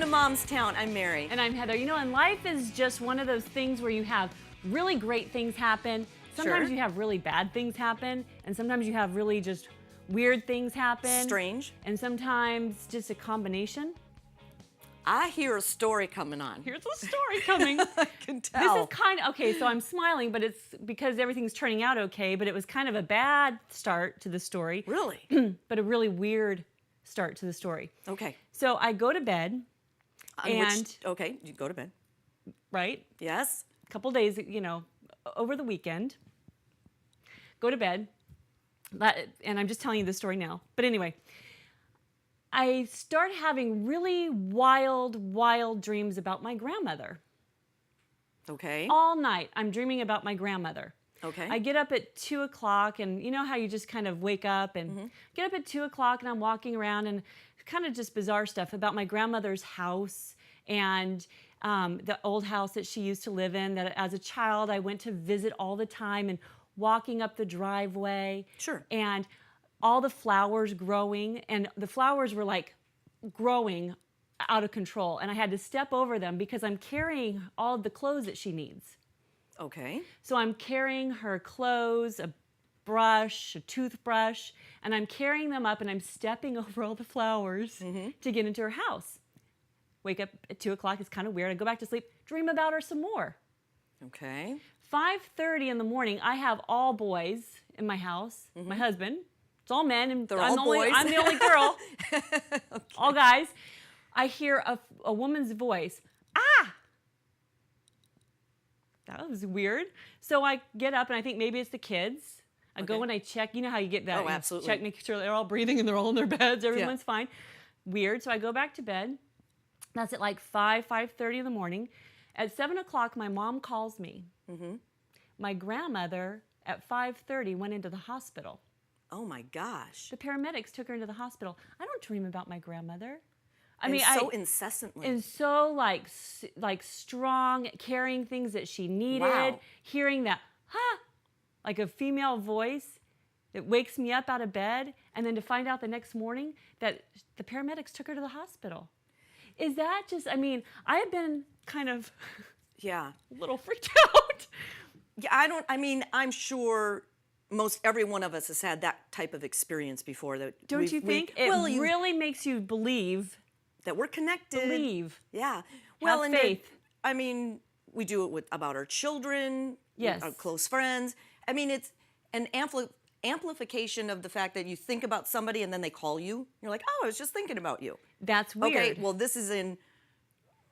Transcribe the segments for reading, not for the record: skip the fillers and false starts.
to Mom's Town. I'm Mary. And I'm Heather. You know, and life is just one of those things where you have really great things happen. Sometimes Sure. you have really bad things happen. And sometimes you have really just weird things happen. Strange. And sometimes just a combination. I hear a story coming on. Here's a story coming. I can tell. This is kind of, okay, so I'm smiling, but it's because everything's turning out okay, but it was kind of a bad start to the story. Really? But a really weird start to the story. Okay. So I go to bed, Okay, you go to bed. right? Yes. A couple days, you know, over the weekend, go to bed, and I'm just telling you this story now. But anyway, I start having really wild dreams about my grandmother. Okay. All night, I'm dreaming about my grandmother. Okay. I get up at 2 o'clock, and you know how you just kind of wake up and get up at 2 o'clock, and I'm walking around, and kind of just bizarre stuff about my grandmother's house and the old house that she used to live in, that as a child I went to visit all the time, and walking up the driveway. Sure. And all the flowers growing, and the flowers were like growing out of control, and I had to step over them because I'm carrying all of the clothes that she needs. Okay. So I'm carrying her clothes, a brush, a toothbrush, and I'm carrying them up, and I'm stepping over all the flowers to get into her house. Wake up at 2 o'clock, it's kind of weird. I go back to sleep, dream about her some more. Okay. 5:30 in the morning, I have all boys in my house, my husband. It's all men, and They're all boys. I'm the only girl. Okay. All guys. I hear a woman's voice. Ah! That was weird. So I get up, and I think maybe it's the kids. I go and I check. You know how you get that? Oh, you absolutely. Check, make sure they're all breathing and they're all in their beds. Everyone's fine. Weird. So I go back to bed. That's at like 5:30 in the morning. At 7 o'clock, my mom calls me. My grandmother at 5:30 went into the hospital. Oh my gosh. The paramedics took her into the hospital. I don't dream about my grandmother. So incessantly. And so like strong, carrying things that she needed, Wow. hearing that, like a female voice that wakes me up out of bed, and then to find out the next morning that the paramedics took her to the hospital. Is that just, I mean, I have been kind of Yeah. a little freaked out. Yeah, I'm sure most every one of us has had that type of experience before. Don't you think? It really makes you believe. That we're connected. Believe. Yeah. Have and faith. We do it about our children, Yes. our close friends. I mean, it's an amplification of the fact that you think about somebody and then they call you. You're like, oh, I was just thinking about you. That's weird. Okay, well, this is in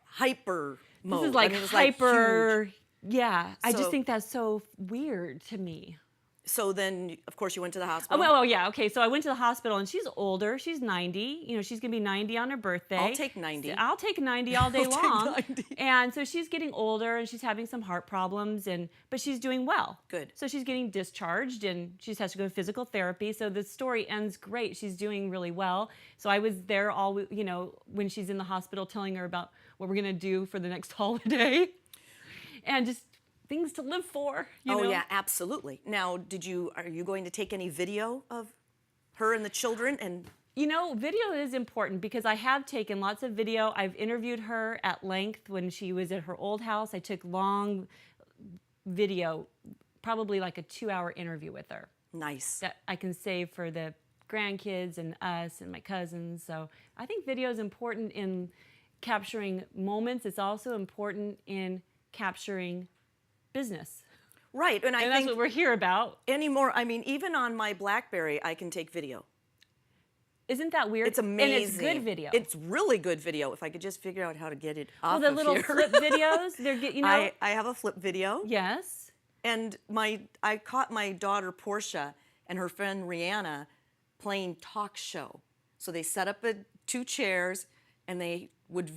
hyper mode. This is like it's hyper. huge. Yeah, I just So- think that's so weird to me. So then, of course, you went to the Oh, hospital. well, yeah, okay. So I went to the hospital, and she's older. She's 90. You know, she's gonna be 90 on her birthday. I'll take 90. I'll take 90 all day I'll take long. 90. And so she's getting older, and she's having some heart problems, but she's doing well. Good. So she's getting discharged, and she has to go to physical therapy. So the story ends great. She's doing really well. So I was there when she's in the hospital, telling her about what we're gonna do for the next holiday, and just things to live for. You know? Yeah, absolutely. Now, are you going to take any video of her and the children? And You know, video is important because I have taken lots of video. I've interviewed her at length when she was at her old house. I took long video, probably like a 2-hour interview with her nice. that I can save for the grandkids and us and my cousins. So I think video is important in capturing moments. It's also important in capturing business. Right, and I And that's think what we're here about. anymore. I mean, even on my BlackBerry, I can take video. Isn't that weird? It's amazing. And it's good video. It's really good video. If I could just figure out how to get it off the of little here. flip videos, I have a flip video. Yes. And I caught my daughter Portia and her friend Rihanna playing talk show. So they set up 2 chairs, and they would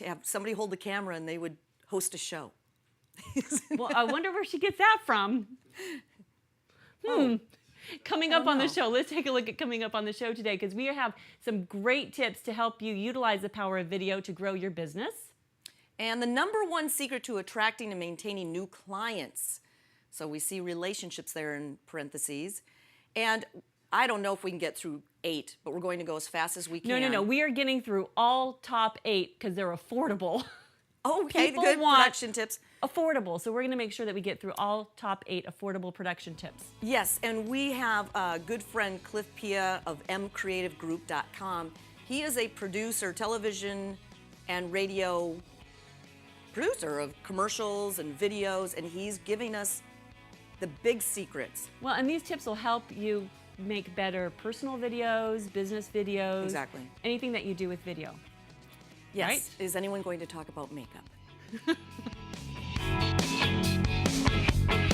have somebody hold the camera, and they would host a show. Well, I wonder where she gets that from. Coming up on the show, let's take a look at coming up on the show today, because we have some great tips to help you utilize the power of video to grow your business. And the #1 secret to attracting and maintaining new clients. So we see relationships there in parentheses. And I don't know if we can get through 8, but we're going to go as fast as we can. No. We are getting through all top 8 because they're affordable. Okay, People good want production tips. affordable. So we're going to make sure that we get through all top 8 affordable production tips. Yes, and we have a good friend, Cliff Pia of mcreativegroup.com. He is a producer, television and radio producer of commercials and videos, and he's giving us the big secrets. Well, and these tips will help you make better personal videos, business videos. Exactly. Anything that you do with video. Yes. Right? Is anyone going to talk about makeup?